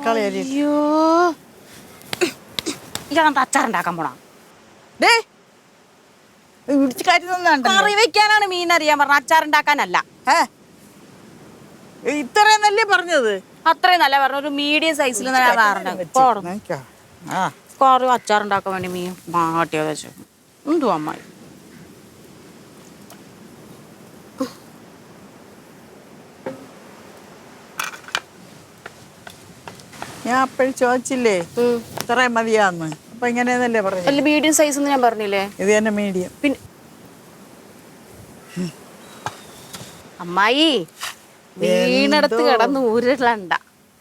തക്കാളി അരി. അയ്യോ ഇയാളെന്താ അച്ചാറുണ്ടാക്കാൻ പോണാ? ഡേ ഇടിച്ച് കാര്യം കറി വെക്കാനാണ് മീൻ അറിയാൻ പറഞ്ഞ, അച്ചാറുണ്ടാക്കാനല്ല. ഇത്രയും നല്ലേ പറഞ്ഞത്. അത്രയും നല്ല പറഞ്ഞ ഒരു മീഡിയം സൈസിൽ കറി അച്ചാറുണ്ടാക്കാൻ വേണ്ടി മീൻ മാട്ടിയത് വെച്ചു. എന്തോ അമ്മായി ഞാൻ അപ്പോഴും ചോദിച്ചില്ലേ ഇത്രയും മതിയാന്ന്. അപ്പൊ ഇങ്ങനെയെന്നല്ലേ പറഞ്ഞു. മീഡിയം സൈസ് ഞാൻ പറഞ്ഞില്ലേ? ഇത് തന്നെ മീഡിയം. പിന്നെ അമ്മായി വീണെടുത്ത് കിടന്ന് ഊരിടണ്ട.